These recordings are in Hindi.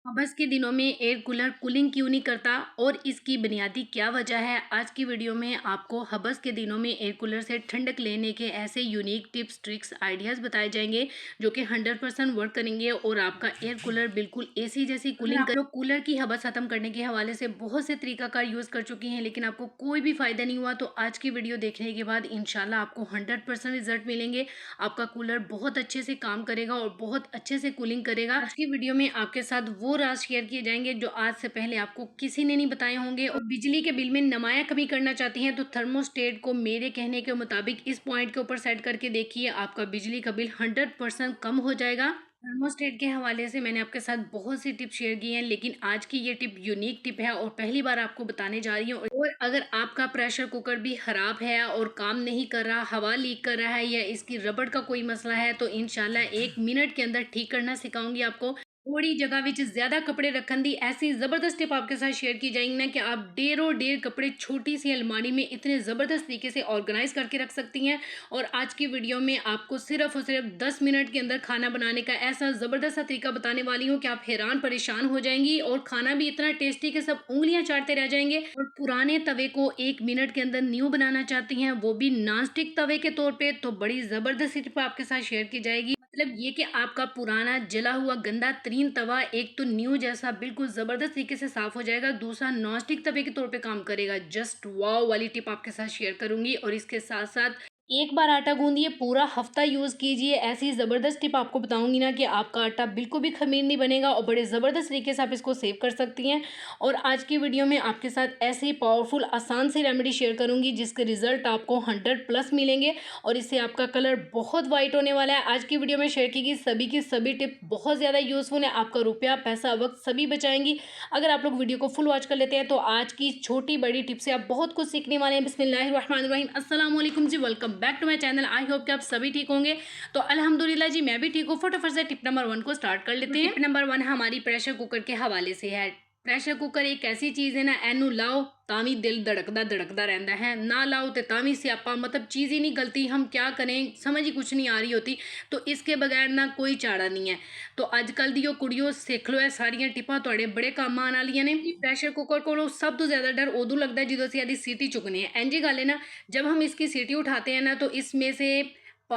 बस के दिनों में एयर कूलर कूलिंग क्यों नहीं करता और इसकी बुनियादी क्या वजह है। आज की वीडियो में आपको हबस के दिनों में एयर कूलर से ठंडक लेने के ऐसे यूनिक टिप्स ट्रिक्स आइडियाज़ बताए जाएंगे जो कि 100% वर्क करेंगे और आपका एयर कूलर बिल्कुल एसी जैसी कूलिंग कर। कूलर की हबस खत्म करने के हवाले से बहुत से तरीकाकार यूज़ कर चुकी हैं लेकिन आपको कोई भी फ़ायदा नहीं हुआ, तो आज की वीडियो देखने के बाद इंशाल्लाह आपको 100% रिजल्ट मिलेंगे। आपका कूलर बहुत अच्छे से काम करेगा और बहुत अच्छे से कूलिंग करेगा। आज की वीडियो में आपके साथ वो राज शेयर किए जाएंगे जो आज से पहले आपको किसी ने नहीं बताए होंगे। और बिजली के बिल में नुमाया कमी करना चाहती हैं तो थर्मोस्टेट को मेरे कहने के मुताबिक इस पॉइंट के ऊपर सेट करके देखिए, आपका बिजली का बिल 100% कम हो जाएगा। थर्मोस्टेट के हवाले से मैंने आपके साथ बहुत सी टिप शेयर की हैं लेकिन आज की ये टिप यूनिक टिप है और पहली बार आपको बताने जा रही हूँ। और अगर आपका प्रेशर कुकर भी खराब है और काम नहीं कर रहा, हवा लीक कर रहा है या इसकी रबड़ का कोई मसला है, तो इंशाल्लाह 1 मिनट के अंदर ठीक करना सिखाऊंगी आपको। थोड़ी जगह विच ज़्यादा कपड़े रखन दी ऐसी ज़बरदस्त टिप आपके साथ शेयर की जाएंगी ना कि आप ढेरों ढेर कपड़े छोटी सी अलमारी में इतने ज़बरदस्त तरीके से ऑर्गेनाइज करके रख सकती हैं। और आज की वीडियो में आपको सिर्फ और सिर्फ 10 मिनट के अंदर खाना बनाने का ऐसा ज़बरदस्त सा तरीका बताने वाली हूँ कि आप हैरान परेशान हो जाएंगी और खाना भी इतना टेस्टी कि सब उंगलियां चाटते रह जाएंगे। और पुराने तवे को 1 मिनट के अंदर न्यू बनाना चाहती हैं, वो भी नॉन स्टिक तवे के तौर पे, तो बड़ी ज़बरदस्त टिप आपके साथ शेयर की जाएगी। मतलब ये कि आपका पुराना जला हुआ गंदा तरीन तवा एक तो न्यू जैसा बिल्कुल ज़बरदस्त तरीके से साफ़ हो जाएगा, दूसरा नॉनस्टिक तवे के तौर पे काम करेगा। जस्ट वाव वाली टिप आपके साथ शेयर करूंगी। और इसके साथ साथ एक बार आटा गूंदिए, पूरा हफ्ता यूज़ कीजिए। ऐसी ज़बरदस्त टिप आपको बताऊंगी ना कि आपका आटा बिल्कुल भी खमीर नहीं बनेगा और बड़े ज़बरदस्त तरीके से आप इसको सेव कर सकती हैं। और आज की वीडियो में आपके साथ ऐसे ही पावरफुल आसान सी रेमेडी शेयर करूंगी जिसके रिजल्ट आपको 100+ मिलेंगे और इससे आपका कलर बहुत वाइट होने वाला है। आज की वीडियो में शेयर की सभी टिप बहुत ज़्यादा यूज़फुल है, आपका रुपया पैसा वक्त सभी बचाएंगी अगर आप लोग वीडियो को फुल वॉच कर लेते हैं। तो आज की छोटी बड़ी टिप से आप बहुत कुछ सीखने वाले हैं। बिस्मिल्लाहिर्रहमानिर्रहीम, अस्सलाम वालेकुम जी, welcome back to my channel. I hope कि आप सभी ठीक होंगे। तो अल्हम्दुलिल्लाह जी, मैं भी ठीक हूँ। फटाफट से टिप नंबर 1 को स्टार्ट कर लेते हैं। टिप नंबर 1 हमारी प्रेशर कुकर के हवाले से है। प्रेशर कुकर एक ऐसी चीज़ है ना, एनू लाओ तावी दिल धड़कदा धड़कदा रहता है, ना लाओ तो तावी स्यापा, मतलब चीज़ ही नहीं गलती, हम क्या करें समझ ही कुछ नहीं आ रही होती। तो इसके बगैर ना कोई चाड़ा नहीं है। तो अजकल दी कुड़ियों सिख लो, सारिया टिप्पा तुहाडे बड़े काम आने वालियां ने। प्रेशर कुकर को सब तो ज़्यादा डर उदों लगता है जो असं सीटी चुकने हैं। इंजी गल है ना, जब हम इसकी सीटी उठाते हैं ना तो इसमें से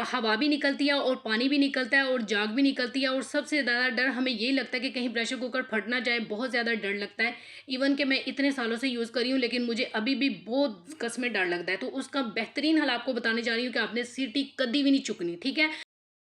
हवा भी निकलती है और पानी भी निकलता है और जाग भी निकलती है। और सबसे ज़्यादा डर हमें यही लगता है कि कहीं प्रेशर कुकर फट ना जाए, बहुत ज़्यादा डर लगता है। इवन कि मैं इतने सालों से यूज़ कर रही हूँ लेकिन मुझे अभी भी बहुत कसमें डर लगता है। तो उसका बेहतरीन हल आपको बताने जा रही हूँ कि आपने सीटी कभी भी नहीं चुकनी, ठीक है।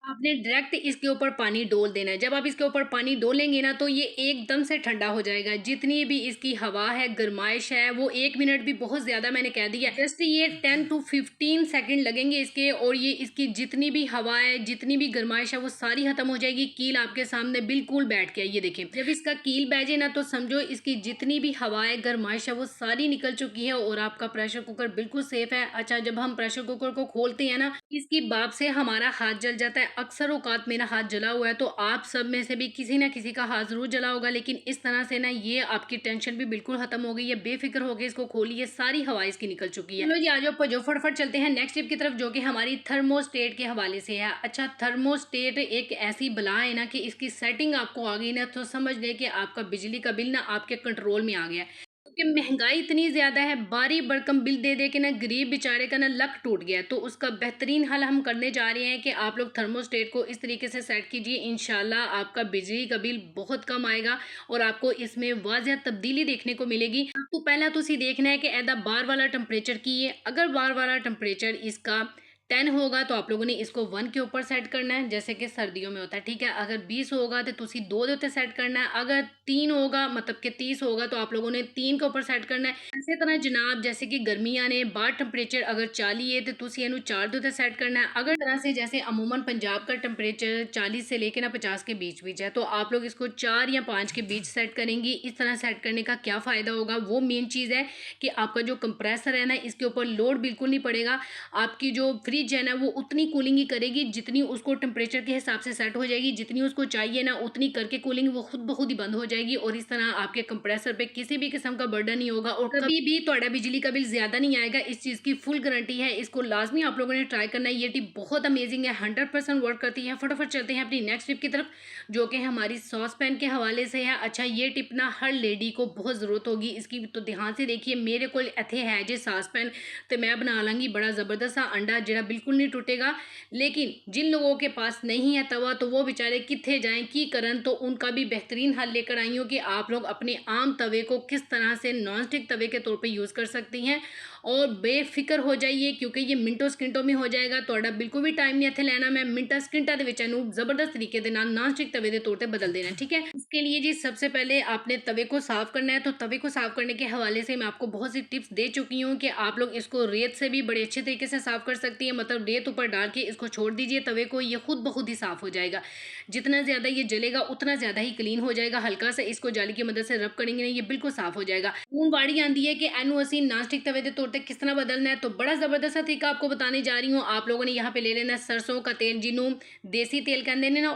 आपने डायरेक्ट इसके ऊपर पानी डोल देना है। जब आप इसके ऊपर पानी डोलेंगे ना तो ये एकदम से ठंडा हो जाएगा। जितनी भी इसकी हवा है, गर्माइश है, वो 1 मिनट भी बहुत ज़्यादा मैंने कह दिया, जस्ट ये 10 to 15 सेकंड लगेंगे इसके और ये इसकी जितनी भी हवा है, जितनी भी गर्माइश है वो सारी खत्म हो जाएगी। कील आपके सामने बिल्कुल बैठ गया, ये देखें। जब इसका कील बैठे ना तो समझो इसकी जितनी भी हवा है, गर्माइश है, वो सारी निकल चुकी है और आपका प्रेशर कुकर बिल्कुल सेफ है। अच्छा, जब हम प्रेशर कुकर को खोलते हैं ना, इसकी भाप से हमारा हाथ जल जाता है। अक्सर औकात मेरा हाथ जला हुआ है, तो आप सब में से भी किसी ना किसी का हाथ ज़रूर जला होगा। लेकिन इस तरह से ना ये आपकी टेंशन भी बिल्कुल खत्म हो गई है। बेफिक्र हो गए, इसको खोलिए, सारी हवा इसकी निकल चुकी है। चलो जी, आ जाओ पजो फटाफट चलते हैं नेक्स्ट टिप की तरफ जो कि हमारी थर्मोस्टेट के हवाले से है। अच्छा, थर्मोस्टेट एक ऐसी बला है ना कि इसकी सेटिंग आपको आ गई ना तो समझ ले कि आपका बिजली का बिल ना आपके कंट्रोल में आ गया है। क्योंकि महंगाई इतनी ज़्यादा है, बारी भरकम बिल दे दे के ना गरीब बेचारे का ना लक टूट गया है। तो उसका बेहतरीन हल हम करने जा रहे हैं कि आप लोग थर्मोस्टेट को इस तरीके से सेट कीजिए, इंशाल्लाह आपका बिजली का बिल बहुत कम आएगा और आपको इसमें वाज़ह तब्दीली देखने को मिलेगी। आपको पहला तो सी देखना है कि एदा बार वाला टेम्परेचर की है। अगर बार वाला टेम्परेचर इसका 10 होगा तो आप लोगों ने इसको 1 के ऊपर सेट करना है, जैसे कि सर्दियों में होता है, ठीक है। अगर 20 होगा तो तुसी 2 के उत्ते सेट करना है। अगर 3 होगा मतलब कि 30 होगा तो आप लोगों ने 3 के ऊपर सेट करना है। इसी तरह जनाब, जैसे कि गर्मियां ने बाहर टेम्परेचर अगर 40 है तो तुसी इनू 4 के उत्ते सेट करना है। अगर तरह से जैसे अमूमन पंजाब का टेम्परेचर 40 से लेकर ना 50 के बीच बीच है, तो आप लोग इसको 4 या 5 के बीच सेट करेंगी। इस तरह सेट करने का क्या फ़ायदा होगा, वो मेन चीज़ है कि आपका जो कंप्रेसर है ना, इसके ऊपर लोड बिल्कुल नहीं पड़ेगा। आपकी जो फ्री फ्रिज है ना वो उतनी कूलिंग ही करेगी जितनी उसको टेम्परेचर के हिसाब से सेट हो जाएगी, जितनी उसको चाहिए ना उतनी करके कूलिंग वो खुद ब खुद ही बंद हो जाएगी और इस तरह आपके कंप्रेसर पे किसी भी किस्म का बर्डन नहीं होगा और कभी भी ਤੁਹਾਡਾ बिजली का बिल ज़्यादा नहीं आएगा। इस चीज़ की फुल गारंटी है। इसको लाज़मी आप लोगों ने ट्राई करना है। ये टिप बहुत अमेजिंग है, 100% वर्क करती है। फटाफट चलते हैं अपनी नेक्स्ट टिप की तरफ, जो कि हमारी सॉस पैन के हवाले से है। अच्छा, ये टिप ना हर लेडी को बहुत ज़रूरत होगी इसकी, तो ध्यान से देखिए। मेरे को इत्थे है जे सॉस पैन, तो मैं बना लाँगी बड़ा ज़बरदस्त सा अंडा जिहड़ा बिल्कुल नहीं टूटेगा। लेकिन जिन लोगों के पास नहीं है तवा, तो वो बेचारे कित्थे जाएँ की करन, तो उनका भी बेहतरीन हल लेकर आई हूँ कि आप लोग अपने आम तवे को किस तरह से नॉन स्टिक तवे के तौर पे यूज़ कर सकती हैं। और बेफिक्र हो जाइए क्योंकि ये मिनटों सकिंटों में हो जाएगा। ਤੁਹਾਡਾ बिल्कुल भी टाइम नहीं इत्थे लेना। मैं मिनटां सकिंटां दे विच इहनूं ज़बरदस्त तरीके दे नाल नॉन स्टिक तवे दे तौर ते बदल देना, ठीक है। इसके लिए जी सबसे पहले आपने तवे को साफ़ करना है। तो तवे को साफ़ करने के हवाले से मैं आपको बहुत सी टिप्स दे चुकी हूँ कि आप लोग इसको रेत से भी बड़े अच्छे तरीके से साफ़ कर सकती हैं। मतलब रेत ऊपर डाल के इसको छोड़ दीजिए तवे को, ये खुद ब खुद ही साफ़ हो जाएगा। जितना ज़्यादा ये जलेगा उतना ज़्यादा ही क्लीन हो जाएगा। हल्का सा इसको जाली की मदद से रब करेंगे ना, ये बिल्कुल साफ़ हो जाएगा। ਹੁਣ ਵਾਰੀ आंदी है कि एनू असी नॉन स्टिक तवे के तौर पे किस तरह बदलना है, तो बड़ा ज़बरदस्त सा तरीका आपको बताने जा रही हूँ। आप लोगों ने यहाँ पे ले लेना है सरसों का तेल, जिन्हों देसी तेल कहते हैं ना,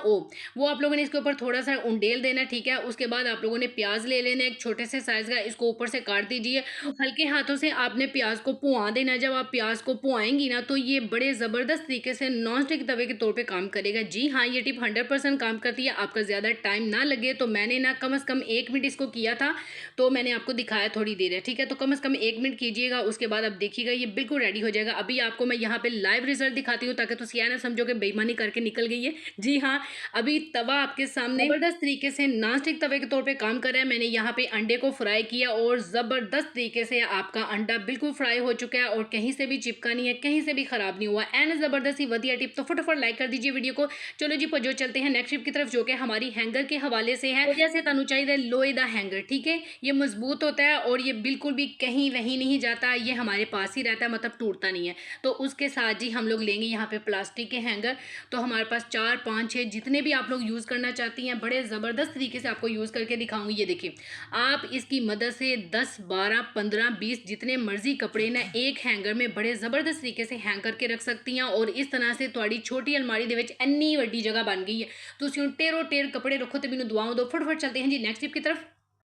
वो आप लोगों ने इसके ऊपर थोड़ा सा उंडेल देना, ठीक है। उसके बाद आप लोगों ने प्याज ले लेना है एक छोटे से साइज़ का, इसको ऊपर से काट दीजिए। हल्के हाथों से आपने प्याज को भुआ देना। जब आप प्याज को भुआएंगी ना, तो ये बड़े ज़बरदस्त तरीके से नॉन स्टिक तवे के तौर पर काम करेगा। जी हाँ, ये टिप 100% काम करती है। आपका ज़्यादा टाइम ना लगे, तो मैंने ना कम से कम 1 मिनट इसको किया था, तो मैंने आपको दिखाया थोड़ी देर है, ठीक है। तो कम से कम 1 मिनट कीजिएगा, उसके बाद आप देखिएगा ये बिल्कुल रेडी हो जाएगा। अभी आपको मैं यहाँ पे लाइव रिजल्ट दिखाती हूँ ताकि तुम यह ना समझो कि बेईमानी करके निकल गई है। जी हाँ, अभी तवा आपके सामने ज़बरदस्त तरीके से नॉन स्टिक तवे के तौर पे काम कर रहा है। मैंने यहाँ पे अंडे को फ्राई किया और ज़बरदस्त तरीके से आपका अंडा बिल्कुल फ्राई हो चुका है और कहीं से भी चिपका नहीं है, कहीं से भी खराब नहीं हुआ। एन ज़बरदस्त ही वधिया टिप, तो फटाफट लाइक कर दीजिए वीडियो को। चलो जी भजो चलते हैं नेक्स्ट टिप की तरफ, जो कि हमारी हैंगर के हवाले से है। जैसे तुहानू चाहिए लोहे का हैंगर, ठीक है। ये मजबूत होता है और ये बिल्कुल भी कहीं वहीं नहीं जाता, ये हमारे पास ही रहता है, मतलब टूटता नहीं है। तो उसके साथ जी हम लोग लेंगे यहाँ पे प्लास्टिक के हैंगर। तो हमारे पास 4, 5, 6 जितने भी आप लोग यूज़ करना चाहती हैं, बड़े ज़बरदस्त तरीके से आपको यूज़ करके दिखाऊंगी। ये देखिए, आप इसकी मदद से 10, 12, 15, 20 जितने मर्जी कपड़े ना एक हैंगर में बड़े ज़बरदस्त तरीके से हैंग करके रख सकती हैं। और इस तरह से थोड़ी छोटी अलमारी दे विच इन्नी वड्डी जगह बन गई है। तुसीं हुण टेरो टेर कपड़े रखो तो मैनूं दुआओं दो। फटाफट चलते हैं जी नेक्स्ट टिप की तरफ।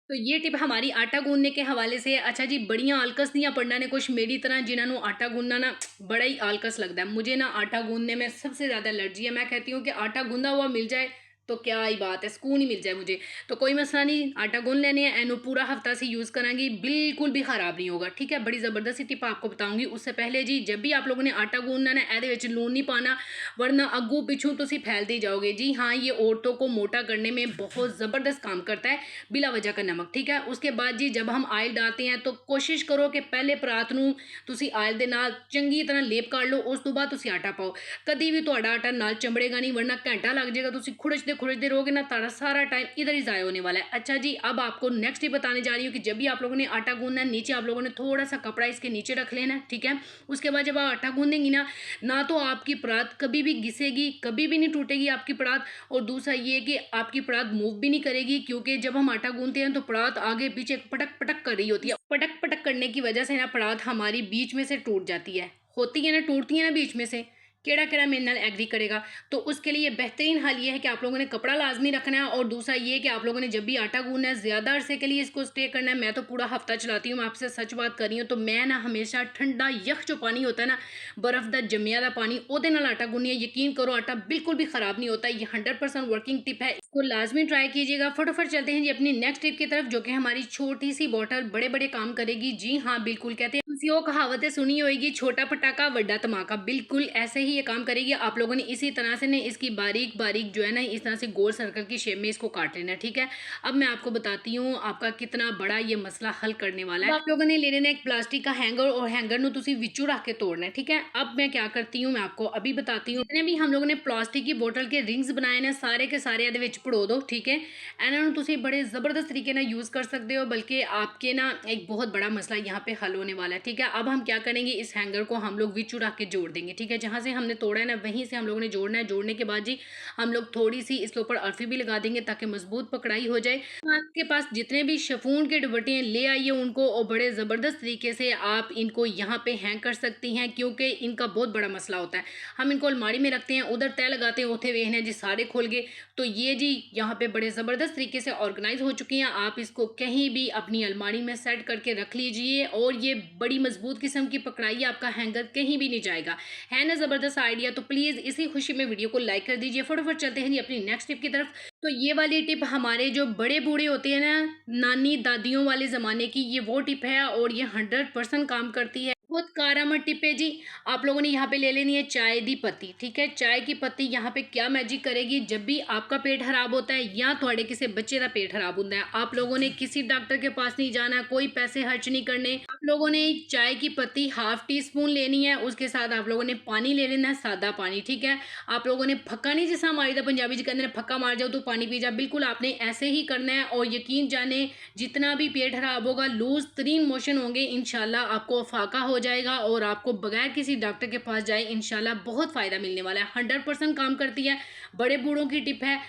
तो ये टिप हमारी आटा गूंदने के हवाले से है। अच्छा जी, बड़ियां आलकस दियां पढ़ना ने कुछ मेरी तरह, जिन्होंने आटा गूंदना ना बड़ा ही आलकस लगता है। मुझे ना आटा गूंदने में सबसे ज़्यादा एलर्जी है। मैं कहती हूँ कि आटा गूंदा हुआ मिल जाए तो क्या ही बात है, सुकून ही मिल जाए मुझे। तो कोई मसला नहीं, आटा गूंद लेने हैं, एनू पूरा हफ्ता से यूज़ करांगी, बिल्कुल भी ख़राब नहीं होगा, ठीक है। बड़ी ज़बरदस्त टिप आपको बताऊंगी। उससे पहले जी, जब भी आप लोगों ने आटा गूंदना ना, एहदे विच लून नहीं पाना, वरना अगू पिछू तुसी फैलते ही जाओगे। जी हाँ, ये औरतों को मोटा करने में बहुत ज़बरदस्त काम करता है, बिला वजह का नमक, ठीक है। उसके बाद जी जब हम आयल डालते हैं तो कोशिश करो कि पहले परात नूं तुसी आयल दे नाल चंगी तरह लेप कर लो, उस तो बाद तुसी आटा पाओ। कभी भी तुहाडा आटा नाल चंबड़ेगा नहीं, वरना घंटा लग जाएगा। तुसी खुरचते रहोगे ना, तारा सारा टाइम इधर ही ज़ाया होने वाला है। अच्छा जी, अब आपको नेक्स्ट ही बताने जा रही हूँ कि जब भी आप लोगों ने आटा गूंदना है, नीचे आप लोगों ने थोड़ा सा कपड़ा इसके नीचे रख लेना है, ठीक है। उसके बाद जब आप आटा गूंदेंगी ना तो आपकी परात कभी भी घिसेगी, कभी भी नहीं टूटेगी आपकी परात। और दूसरा ये है कि आपकी परात मूव भी नहीं करेगी, क्योंकि जब हम आटा गूंदते हैं तो परात आगे पीछे पटक पटक कर रही होती है। पटक पटक करने की वजह से ना परात हमारी बीच में से टूट जाती है, होती है ना, टूटती है ना बीच में से। केड़ा केड़ा मेरे नाल एग्री करेगा। तो उसके लिए बेहतरीन हल ये है कि आप लोगों ने कपड़ा लाजमी रखना है। और दूसरा ये कि आप लोगों ने जब भी आटा गूंदना है, ज़्यादा अरसे के लिए इसको स्टे करना है। मैं तो पूरा हफ्ता चलाती हूँ, मैं आपसे सच बात कर रही हूँ। तो मैं ना हमेशा ठंडा यख जो पानी होता है ना, बर्फ़ का जमिया का पानी, ओदे नाल आटा गूंदनी है। यकीन करो आटा बिल्कुल भी ख़राब नहीं होता। ये 100% वर्किंग टिप है, इसको लाजमी ट्राई कीजिएगा। फटाफट चलते हैं जी अपनी नेक्स्ट टिप की तरफ, जो कि हमारी छोटी सी बॉटल बड़े बड़े काम करेगी। जी हाँ, बिल्कुल कहते हैं, तुसी वो कहावतें सुनी होगी, छोटा पटाखा बड़ा धमाका, बिल्कुल ऐसे ही ये काम करेगी। आप लोगों ने इसी तरह से ना इसकी बारीक बारीक जो है ना, इस तरह से गोल सर्कल की शेप में इसको काट लेना है, ठीक है। अब मैं आपको बताती हूँ आपका कितना बड़ा ये मसला हल करने वाला है। आप लोगों ने ले लेना एक प्लास्टिक का हैंगर, और हैंगर नू तुसी विचू रख के तोड़ना है, ठीक है। अब मैं क्या करती हूँ, मैं आपको अभी बताती हूँ। जितने भी हम लोगों ने प्लास्टिक की बोतल के रिंग्स बनाए ना, सारे के सारे ਇਹਦੇ ਵਿੱਚ पड़ो दो, ठीक है। इन्होंने तुसी बड़े ज़बरदस्त तरीके ना यूज़ कर सकते हो, बल्कि आपके ना एक बहुत बड़ा मसला यहाँ पे हल होने वाला है, ठीक है। ठीक है। अब हम क्या करेंगे, इस हैंगर को हम लोग विचू रख के जोड़ देंगे, ठीक है। जहाँ से हमने तोड़ा है ना वहीं से हम लोगों ने जोड़ना है। जोड़ने के बाद जी हम लोग थोड़ी सी इसके ऊपर अरफी भी लगा देंगे ताकि मजबूत पकड़ाई हो जाए। आपके पास जितने भी शिफॉन के दुपट्टे हैं ले आइए उनको, और बड़े ज़बरदस्त तरीके से आप इनको यहाँ पे हैंग कर सकती हैं, क्योंकि इनका बहुत बड़ा मसला होता है। हम इनको अलमारी में रखते हैं, उधर तय लगाते हैं, उठे वेखने जी सारे खोल गए। तो ये जी यहाँ पे बड़े ज़बरदस्त तरीके से ऑर्गेनाइज हो चुकी हैं। आप इसको कहीं भी अपनी अलमारी में सेट करके रख लीजिए, और ये बड़ी मजबूत किस्म की पकड़ाई, आपका हैंगर कहीं भी नहीं जाएगा। है ना ज़बरदस्त आइडिया? तो प्लीज़ इसी खुशी में वीडियो को लाइक कर दीजिए। फटाफट चलते हैं जी अपनी नेक्स्ट टिप की तरफ। तो ये वाली टिप हमारे जो बड़े बूढ़े होते हैं ना, नानी दादियों वाले ज़माने की, ये वो टिप है और ये 100% काम करती है। बहुत कारामद टिप है जी। आप लोगों ने यहाँ पे ले लेनी है चाय दी पत्ती, ठीक है। चाय की पत्ती यहाँ पे क्या मैजिक करेगी, जब भी आपका पेट खराब होता है या थोड़े किसी बच्चे का पेट खराब होता है, आप लोगों ने किसी डॉक्टर के पास नहीं जाना, कोई पैसे खर्च नहीं करने। आप लोगों ने चाय की पत्ती ½ टीस्पून लेनी है, उसके साथ आप लोगों ने पानी ले लेना है, सादा पानी, ठीक है। आप लोगों ने फक्का नहीं, जैसा हमारी तो पंजाबी जी कहते हैं फक्का मार जाओ तो पानी पी जा, बिल्कुल आपने ऐसे ही करना है। और यकीन जाने जितना भी पेट खराब होगा, लूज तरीन मोशन होंगे, इंशाल्लाह आपको फाका हो जाएगा और आपको बगैर किसी डॉक्टर के पास जाए इंशाल्लाह बहुत फ़ायदा मिलने वाला है। 100% काम करती है, बड़े बूढ़ों की टिप है।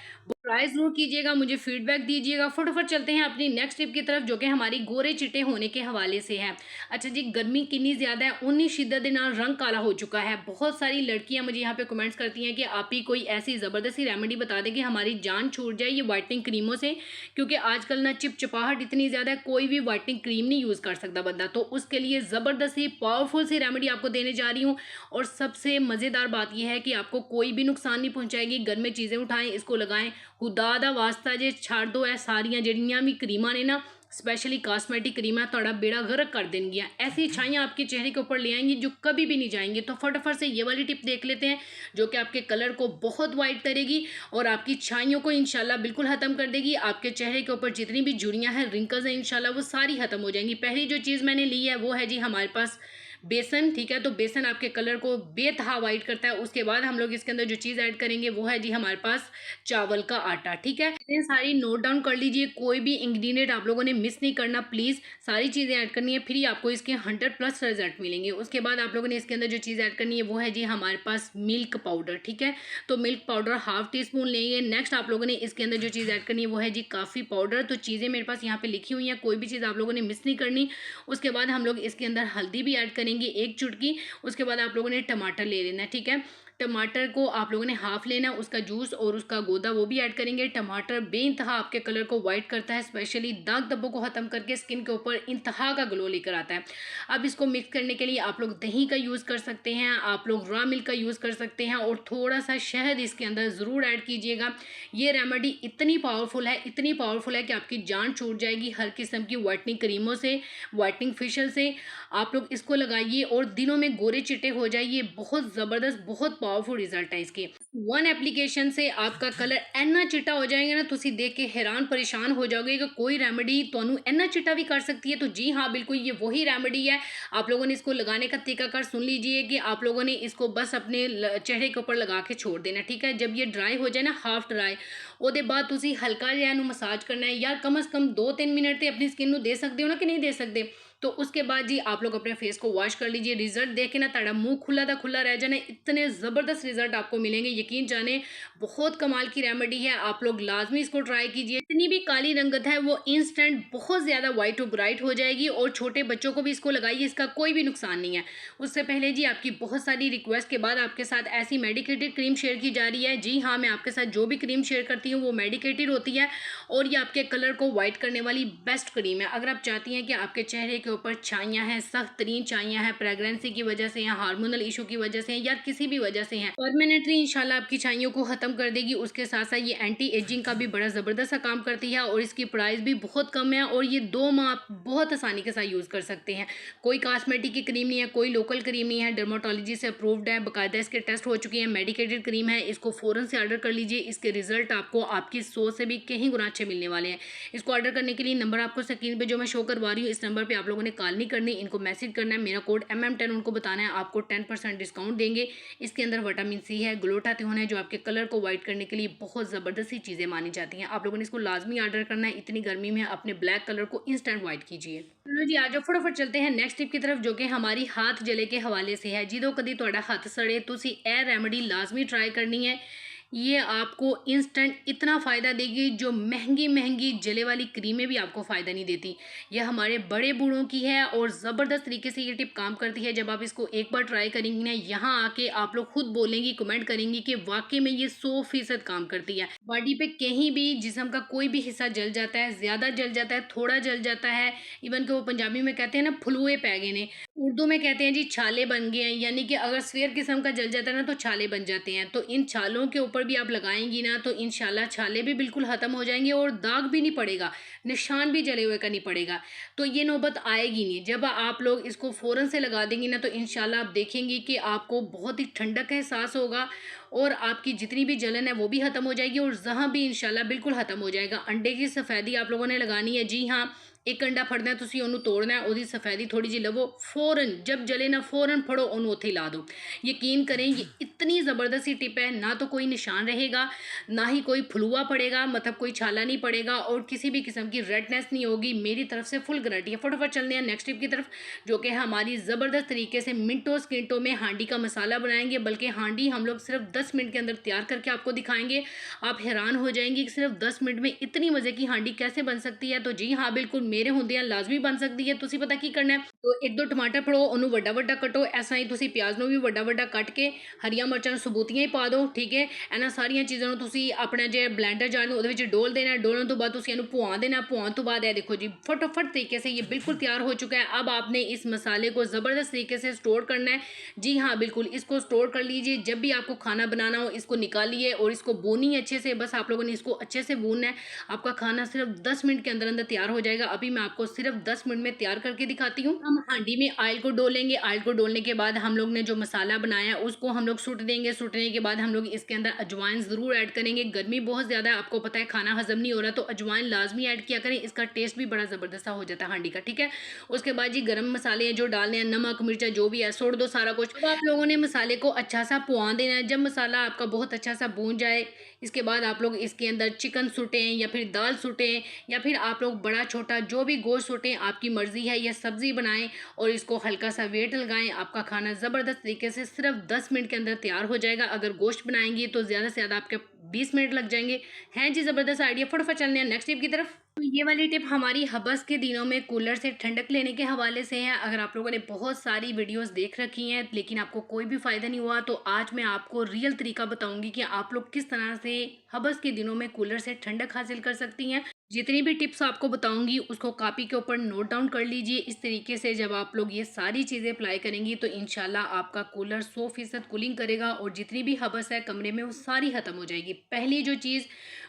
ट्राई ज़रूर कीजिएगा, मुझे फीडबैक दीजिएगा। फटाफट चलते हैं अपनी नेक्स्ट टिप की तरफ, जो कि हमारी गोरे चिट्टे होने के हवाले से है। अच्छा जी, गर्मी कितनी ज़्यादा है, उन्नी शिद्दत के नाल रंग काला हो चुका है। बहुत सारी लड़कियां मुझे यहाँ पे कमेंट्स करती हैं कि आप ही कोई ऐसी ज़बरदस्त सी रेमेडी बता दें कि हमारी जान छूट जाए ये वाइटनिंग क्रीमों से, क्योंकि आजकल ना चिपचिपाहट इतनी ज़्यादा है, कोई भी वाइटनिंग क्रीम नहीं यूज़ कर सकता बंदा। तो उसके लिए ज़बरदस्त सी पावरफुल सी रेमेडी आपको देने जा रही हूँ, और सबसे मज़ेदार बात यह है कि आपको कोई भी नुकसान नहीं पहुँचाएगी। घर में चीज़ें उठाएं, इसको लगाएं, खुदा दा वास्ता जे छड़ दो है सारियां जड़ियां भी क्रीमां ने ना, स्पेशली कॉस्मेटिक क्रीम थोड़ा बेड़ा गर्क कर देंगी। ऐसी छाइयाँ आपके चेहरे के ऊपर ले आएंगी जो कभी भी नहीं जाएंगी। तो फटाफट से ये वाली टिप देख लेते हैं, जो कि आपके कलर को बहुत वाइट करेगी और आपकी छाइयों को इंशाल्लाह बिल्कुल ख़त्म कर देगी। आपके चेहरे के ऊपर जितनी भी झुर्रियाँ हैं, रिंकल्स हैं, इंशाल्लाह वो सारी ख़त्म हो जाएंगी। पहली जो चीज़ मैंने ली है वो है जी हमारे पास बेसन, ठीक है। तो बेसन आपके कलर को बेतहा वाइट करता है। उसके बाद हम लोग इसके अंदर जो चीज़ ऐड करेंगे वो है जी हमारे पास चावल का आटा, ठीक है। चीज़ें सारी नोट डाउन कर लीजिए, कोई भी इंग्रेडिएंट आप लोगों ने मिस नहीं करना प्लीज़, सारी चीज़ें ऐड करनी है, फिर ही आपको इसके 100+ रिजल्ट मिलेंगे। उसके बाद आप लोगों ने इसके अंदर जो चीज़ ऐड करनी है वो है जी हमारे पास मिल्क पाउडर, ठीक है। तो मिल्क पाउडर ½ टीस्पून लेंगे। नेक्स्ट आप लोगों ने इसके अंदर जो चीज़ ऐड करनी है वो है जी कॉफ़ी पाउडर। तो चीज़ें मेरे पास यहाँ पे लिखी हुई हैं, कोई भी चीज़ आप लोगों ने मिस नहीं करनी। उसके बाद हम लोग इसके अंदर हल्दी भी ऐड करेंगे 1 चुटकी। उसके बाद आप लोगों ने टमाटर ले लेना है, ठीक है। टमाटर को आप लोगों ने हाफ लेना है, उसका जूस और उसका गोदा वो भी ऐड करेंगे। टमाटर बेइंतहा आपके कलर को वाइट करता है, स्पेशली दाग धब्बों को ख़त्म करके स्किन के ऊपर इंतहा का ग्लो लेकर आता है। अब इसको मिक्स करने के लिए आप लोग दही का यूज़ कर सकते हैं, आप लोग रॉ मिल्क का यूज़ कर सकते हैं, और थोड़ा सा शहद इसके अंदर ज़रूर ऐड कीजिएगा। ये रेमेडी इतनी पावरफुल है, इतनी पावरफुल है कि आपकी जान छूट जाएगी हर किस्म की वाइटनिंग क्रीमों से, वाइटनिंग फेशियल से। आप लोग इसको लगाइए और दिनों में गोरे चिट्टे हो जाइए। बहुत ज़बरदस्त, बहुत पावरफुल रिजल्ट है इसके। वन एप्लीकेशन से आपका कलर इन्ना चिट्टा हो जाएगा ना, तुसी देख के हैरान परेशान हो जाओगे कि कोई रेमेडी तुहानू इन्ना चिट्टा भी कर सकती है। तो जी हाँ, बिल्कुल ये वही रेमेडी है। आप लोगों ने इसको लगाने का तरीकाकार सुन लीजिए कि आप लोगों ने इसको बस अपने चेहरे के ऊपर लगा के छोड़ देना, ठीक है। जब ये ड्राई हो जाए ना, हाफ ड्राई, ਉਹਦੇ बाद तुसी हल्का जिहा इहनू मसाज करना है यार, कम से कम 2-3 मिनट तो अपनी स्किन नू दे सकते हो ना, कि नहीं दे सकते। तो उसके बाद जी आप लोग अपने फेस को वॉश कर लीजिए। रिजल्ट देख के ना ताड़ा मुंह खुला दा खुला रह जाना, इतने ज़बरदस्त रिजल्ट आपको मिलेंगे, यकीन जाने। बहुत कमाल की रेमेडी है, आप लोग लाजमी इसको ट्राई कीजिए। इतनी भी काली रंगत है वो इंस्टेंट बहुत ज़्यादा वाइट और ब्राइट हो जाएगी, और छोटे बच्चों को भी इसको लगाइए, इसका कोई भी नुकसान नहीं है। उससे पहले जी आपकी बहुत सारी रिक्वेस्ट के बाद आपके साथ ऐसी मेडिकेटेड क्रीम शेयर की जा रही है। जी हाँ, मैं आपके साथ जो भी क्रीम शेयर करती हूँ वो मेडिकेटेड होती है, और ये आपके कलर को वाइट करने वाली बेस्ट क्रीम है। अगर आप चाहती हैं कि आपके चेहरे के ऊपर छाइयाँ हैं, सख्त तरीन छाइयाँ हैं, प्रेगनेंसी की वजह से या हार्मोनल इशू की वजह से या किसी भी वजह से हैं, परमानेंटली इंशाल्लाह आपकी छाइयों को ख़त्म कर देगी। उसके साथ साथ ये एंटी एजिंग का भी बड़ा ज़बरदस्त सा काम करती है, और इसकी प्राइस भी बहुत कम है, और ये 2 माह आप बहुत आसानी के साथ यूज़ कर सकते हैं। कोई कॉस्मेटिक की क्रीम नहीं है, कोई लोकल क्रीम नहीं है, डर्माटोलॉजी से अप्रूव्ड है, बाकायदा इसके टेस्ट हो चुके हैं, मेडिकेटेड क्रीम है। इसको फ़ौरन से ऑर्डर कर लीजिए, इसके रिजल्ट आपको आपकी सोच से भी कहीं गुना अच्छे मिलने वाले हैं। इसको ऑर्डर करने के लिए नंबर आपको स्क्रीन पे जो मैं शो करवा रही हूँ, इस नंबर पे आप लोगों लोगों ने कॉल नहीं करनी, इनको मैसेज करना है, मेरा कोड MM10 उनको बताना है, आपको 10% डिस्काउंट देंगे। इसके अंदर विटामिन सी है, ग्लूटाथियोन है, जो आपके कलर को वाइट करने के लिए बहुत ज़बरदस्त सी चीज़ें मानी जाती हैं। आप लोगों ने इसको लाजमी ऑर्डर करना है, इतनी गर्मी में अपने ब्लैक कलर को इंस्टेंट वाइट कीजिए। चलो जी, आ जाओ फटाफट चलते हैं नेक्स्ट टिप की तरफ, जो कि हमारी हाथ जले के हवाले से है। जिदों कदी ਤੁਹਾਡਾ हथ सड़े तुसी ए रेमेडी लाजमी ट्राई करनी है। ये आपको इंस्टेंट इतना फ़ायदा देगी जो महंगी महंगी जले वाली क्रीमें भी आपको फ़ायदा नहीं देती। यह हमारे बड़े बूढ़ों की है और ज़बरदस्त तरीके से ये टिप काम करती है। जब आप इसको एक बार ट्राई करेंगी ना, यहाँ आके आप लोग खुद बोलेंगी, कमेंट करेंगी कि वाकई में ये 100% काम करती है। बॉडी पे कहीं भी जिस्म का कोई भी हिस्सा जल जाता है, ज़्यादा जल जाता है, थोड़ा जल जाता है, इवन कि वो पंजाबी में कहते हैं ना फुलुए पै गए ने, उर्दू में कहते हैं जी छाले बन गए हैं। यानी कि अगर स्फेयर किस्म का जल जाता है ना तो छाले बन जाते हैं। तो इन छालों के ऊपर भी आप लगाएंगी ना तो इंशाल्लाह छाले भी बिल्कुल ख़त्म हो जाएंगे और दाग भी नहीं पड़ेगा, निशान भी जले हुए का नहीं पड़ेगा। तो ये नौबत आएगी नहीं। जब आप लोग इसको फ़ौरन से लगा देंगी ना तो इंशाल्लाह आप देखेंगी कि आपको बहुत ही ठंडक का एहसास होगा और आपकी जितनी भी जलन है वो भी ख़त्म हो जाएगी और जहाँ भी इंशाल्लाह बिल्कुल ख़त्म हो जाएगा। अंडे की सफ़ेदी आप लोगों ने लगानी है। जी हाँ, एक अंडा फड़ना है, तुसी ओनू तोड़ना है, ਉਹਦੀ सफ़ेदी थोड़ी जी लवो, फ़ौरन जब जले ना फ़ौरन फड़ो, ओनू उत्थे ही ला दो। यकीन करें ये इतनी ज़बरदस्त सी टिप है, ना तो कोई निशान रहेगा, ना ही कोई फलुआ पड़ेगा, मतलब कोई छाला नहीं पड़ेगा और किसी भी किस्म की रेडनेस नहीं होगी। मेरी तरफ से फुल गारंटी है। फटाफट चलते हैं नेक्स्ट टिप की तरफ, जो कि हमारी ज़बरदस्त तरीके से मिनटों सेकंडों में हांडी का मसाला बनाएंगे। बल्कि हांडी हम लोग सिर्फ 10 मिनट के अंदर तैयार करके आपको दिखाएंगे। आप हैरान हो जाएंगे कि सिर्फ 10 मिनट में इतनी मज़े की हांडी कैसे बन सकती है। तो जी हाँ, बिल्कुल मेरे ਹੁੰਦਿਆਂ ਲਾਜ਼ਮੀ बन सकती है। ਤੁਸੀਂ पता की करना है, तो एक दो टमाटर फड़ो, ਉਹਨੂੰ ਵੱਡਾ ਵੱਡਾ ਕੱਟੋ। ਐਸਾ ਹੀ ਤੁਸੀਂ ਪਿਆਜ਼ ਨੂੰ ਵੀ ਵੱਡਾ ਵੱਡਾ ਕੱਟ ਕੇ ਹਰੀਆਂ ਮਿਰਚਾਂ ਨੂੰ ਸਬੂਤੀਆਂ ਹੀ ਪਾ ਦਿਓ। ਠੀਕ ਹੈ, ਇਹਨਾਂ ਸਾਰੀਆਂ ਚੀਜ਼ਾਂ ਨੂੰ ਤੁਸੀਂ ਆਪਣਾ ਜੇ ਬਲੈਂਡਰ ਜਾਰ ਨੂੰ ਉਹਦੇ ਵਿੱਚ ਡੋਲ ਦੇਣਾ। ਡੋਲਣ ਤੋਂ बाद ਤੁਸੀਂ ਇਹਨੂੰ ਭੁਆ ਦੇਣਾ। ਭੁਆਉਣ ਤੋਂ बाद देखो जी फटाफट तरीके से ये बिल्कुल तैयार हो चुका है। अब आपने इस मसाले को ज़बरदस्त तरीके से स्टोर करना है। जी हाँ, बिल्कुल इसको स्टोर कर लीजिए। जब भी आपको खाना बनाना हो इसको निकालिए और इसको भूनिए अच्छे से। बस आप लोगों ने इसको अच्छे से भूनना है। आपका खाना सिर्फ 10 मिनट के अंदर अंदर तैयार हो जाएगा। अभी मैं आपको सिर्फ 10 मिनट में तैयार करके दिखाती हूँ। हम हांडी में ऑयल को डोलेंगे। ऑयल को डोलने के बाद हम लोग ने जो मसाला बनाया उसको हम लोग सुट देंगे। सुटने के बाद हम लोग इसके अंदर अजवाइन ज़रूर ऐड करेंगे। गर्मी बहुत ज़्यादा है, आपको पता है, खाना हजम नहीं हो रहा, तो अजवाइन लाजमी ऐड किया करें। इसका टेस्ट भी बड़ा ज़बरदस्त हो जाता है हांडी का। ठीक है, उसके बाद जी गर्म मसाले हैं जो डालने हैं, नमक मिर्चा जो भी है सुट दो सारा कुछ। अब आप लोगों ने मसाले को अच्छा सा पुआ देना है। जब मसाला आपका बहुत अच्छा सा भून जाए, इसके बाद आप लोग इसके अंदर चिकन सुटें या फिर दाल सुटें या फिर आप लोग बड़ा छोटा जो भी गोश्त सुटें, आपकी मर्ज़ी है, या सब्ज़ी बनाएं और इसको हल्का सा वेट लगाएं। आपका खाना ज़बरदस्त तरीके से सिर्फ 10 मिनट के अंदर तैयार हो जाएगा। अगर गोश्त बनाएंगी तो ज़्यादा से ज़्यादा आपके 20 मिनट लग जाएंगे। हैं जी ज़बरदस्त आइडिया। फटाफट चलने हैं नेक्स्ट टिप की तरफ। तो ये वाली टिप हमारी हबस के दिनों में कूलर से ठंडक लेने के हवाले से है। अगर आप लोगों ने बहुत सारी वीडियोस देख रखी हैं लेकिन आपको कोई भी फ़ायदा नहीं हुआ, तो आज मैं आपको रियल तरीका बताऊंगी कि आप लोग किस तरह से हबस के दिनों में कूलर से ठंडक हासिल कर सकती हैं। जितनी भी टिप्स आपको बताऊंगी उसको कॉपी के ऊपर नोट डाउन कर लीजिए। इस तरीके से जब आप लोग ये सारी चीज़ें अप्लाई करेंगी तो इंशाल्लाह आपका कूलर 100% कूलिंग करेगा और जितनी भी हबस है कमरे में वो सारी ख़त्म हो जाएगी। पहली जो चीज़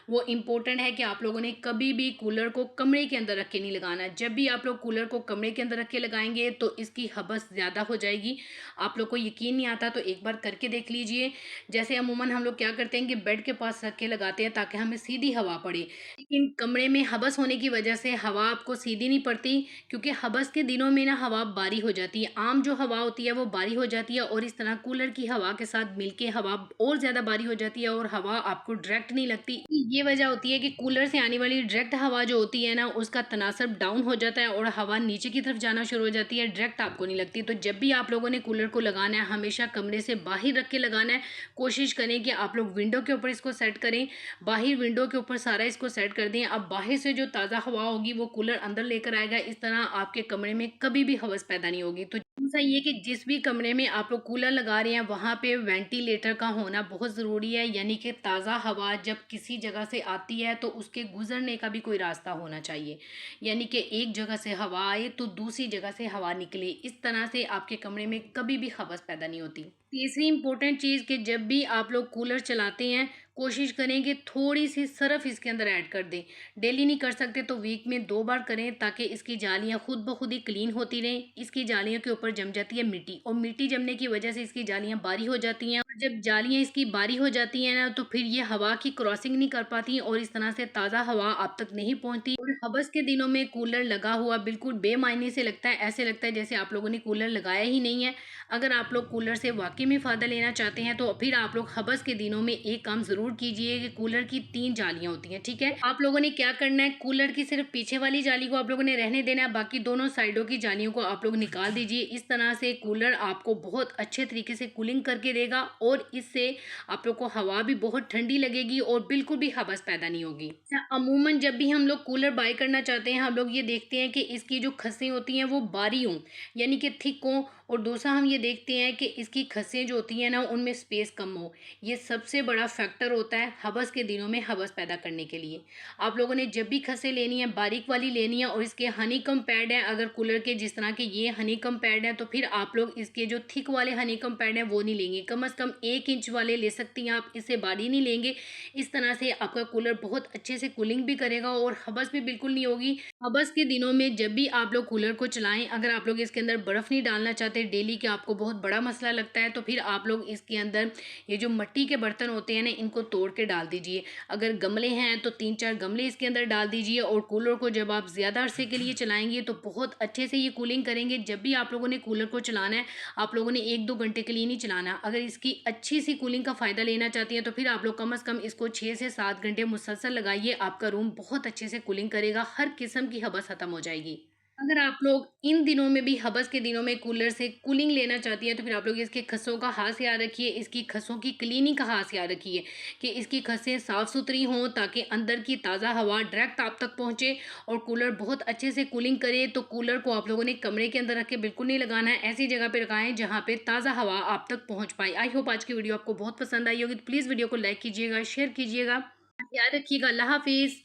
वो इम्पोर्टेंट है कि आप लोगों ने कभी भी कूलर को कमरे के अंदर रख के नहीं लगाना। जब भी आप लोग कूलर को कमरे के अंदर रख के लगाएंगे तो इसकी हबस ज़्यादा हो जाएगी। आप लोग को यकीन नहीं आता तो एक बार करके देख लीजिए। जैसे अमूमन हम लोग क्या करते हैं कि बेड के पास रख के लगाते हैं ताकि हमें सीधी हवा पड़े, लेकिन कमरे में हबस होने की वजह से हवा आपको सीधी नहीं पड़ती, क्योंकि हबस के दिनों में ना हवा बारी हो जाती है। आम जो हवा होती है वो बारी हो जाती है और इस तरह कूलर की हवा के साथ मिलके हवा और ज़्यादा बारी हो जाती है और हवा आपको डायरेक्ट नहीं लगती। ये वजह होती है कि कूलर से आने वाली डायरेक्ट हवा जो होती है ना उसका तनासब डाउन हो जाता है और हवा नीचे की तरफ जाना शुरू हो जाती है, डायरेक्ट आपको नहीं लगती। तो जब भी आप लोगों ने कूलर को लगाना है हमेशा कमरे से बाहर रख के लगाना है। कोशिश करें कि आप लोग विंडो के ऊपर इसको सेट करें, बाहर विंडो के ऊपर सारा इसको सेट कर दें। अब बाहर से जो ताज़ा हवा होगी वो कूलर अंदर लेकर आएगा। इस तरह आपके कमरे में कभी भी हवस पैदा नहीं होगी। तो दूसरा ये कि जिस भी कमरे में आप लोग कूलर लगा रहे हैं वहाँ पे वेंटिलेटर का होना बहुत ज़रूरी है। यानी कि ताज़ा हवा जब किसी जगह से आती है तो उसके गुजरने का भी कोई रास्ता होना चाहिए। यानी कि एक जगह से हवा आए तो दूसरी जगह से हवा निकले। इस तरह से आपके कमरे में कभी भी हवस पैदा नहीं होती। तीसरी इंपॉर्टेंट चीज़ कि जब भी आप लोग कूलर चलाते हैं कोशिश करें कि थोड़ी सी सरफ़ इसके अंदर ऐड कर दें। डेली नहीं कर सकते तो वीक में 2 बार करें ताकि इसकी जालियाँ खुद ब खुद ही क्लीन होती रहें। इसकी जालियों के ऊपर जम जाती है मिट्टी और मिट्टी जमने की वजह से इसकी जालियाँ बारी हो जाती हैं और जब जालियाँ इसकी बारी हो जाती हैं ना तो फिर ये हवा की क्रॉसिंग नहीं कर पाती और इस तरह से ताज़ा हवा आप तक नहीं पहुँचती और हवस के दिनों में कूलर लगा हुआ बिल्कुल बेमायने से लगता है, ऐसे लगता है जैसे आप लोगों ने कूलर लगाया ही नहीं है। अगर आप लोग कूलर से वाक़ई में फ़ायदा लेना चाहते हैं, तो फिर आप लोग हवस के दिनों में एक काम ज़रूर कीजिए कि कूलर की 3 जालियाँ होती हैं, ठीक है? आप लोगों ने क्या करना है, कूलर की सिर्फ़ पीछे वाली जाली को आप लोगों ने रहने देना है, बाकी दोनों साइडों की जालियों को आप लोग निकाल दीजिए। इस तरह से कूलर आपको बहुत अच्छे तरीके से कूलिंग करके देगा और इससे आप लोग को हवा भी बहुत ठंडी लगेगी और बिल्कुल भी हवस पैदा नहीं होगी। अच्छा, अमूमन जब भी हम लोग कूलर बाय करना चाहते हैं, हम लोग ये देखते हैं कि इसकी जो खस्सें होती हैं वो बारी हों, यानी कि थिक हों, और दूसरा हम ये देखते हैं कि इसकी खस्सें जो होती हैं ना उनमें स्पेस कम हो। ये सबसे बड़ा फैक्टर होता है हवस के दिनों में हवस पैदा करने के लिए। आप लोगों ने जब भी खस्सें लेनी है, बारीक वाली लेनी है, और इसके हनीकॉम्ब पैड हैं, अगर कूलर के जिस तरह के ये हनीकॉम्ब पैड हैं, तो फिर आप लोग इसके जो थिक वाले हनीकॉम्ब पैड हैं वो नहीं लेंगे। कम से कम 1 इंच वाले ले सकती हैं आप, इससे बारी नहीं लेंगे। इस तरह से आपका कूलर बहुत अच्छे से कूलिंग भी करेगा और हवस भी बिल्कुल नहीं होगी। हवस के दिनों में जब भी आप लोग कूलर को चलाएं, अगर आप लोग इसके अंदर बर्फ़ नहीं डालना चाहते डेली, कि आपको बहुत बड़ा मसला लगता है, तो फिर आप लोग इसके अंदर ये जो मिट्टी के बर्तन होते हैं ना, इनको तोड़ के डाल दीजिए। अगर गमले हैं तो 3-4 गमले इसके अंदर डाल दीजिए, और कूलर को जब आप ज़्यादा अरसे के लिए चलाएंगे तो बहुत अच्छे से ये कूलिंग करेंगे। जब भी आप लोगों ने कूलर को चलाना है, आप लोगों ने 1-2 घंटे के लिए नहीं चलाना। अगर इसकी अच्छी सी कूलिंग का फ़ायदा लेना चाहती हैं, तो फिर आप लोग कम से कम इसको 6 से 7 घंटे मुसलसल लगाइए। आपका रूम बहुत अच्छे से कूलिंग करेगा, हर किस्म की हवस खत्म हो जाएगी। अगर आप लोग इन दिनों में भी, हवस के दिनों में, कूलर से कूलिंग लेना चाहती हैं, तो फिर आप लोग इसके खस्सों का ख़ास ख्याल रखिए, इसकी खस्सों की क्लीनिंग का ख़ास ख्याल रखिए कि इसकी खस्सें साफ़-सुथरी हों, ताकि अंदर की ताज़ा हवा डायरेक्ट आप तक पहुँचे और कूलर बहुत अच्छे से कूलिंग करे। तो कूलर को आप लोगों ने कमरे के अंदर रख के बिल्कुल नहीं लगाना है, ऐसी जगह पे लगाएँ जहाँ पे ताज़ा हवा आप तक पहुँच पाए। आई होप आज की वीडियो आपको बहुत पसंद आई होगी, तो प्लीज़ वीडियो को लाइक कीजिएगा, शेयर कीजिएगा। ध्यान रखिएगा। अल्लाह हाफ़िज़।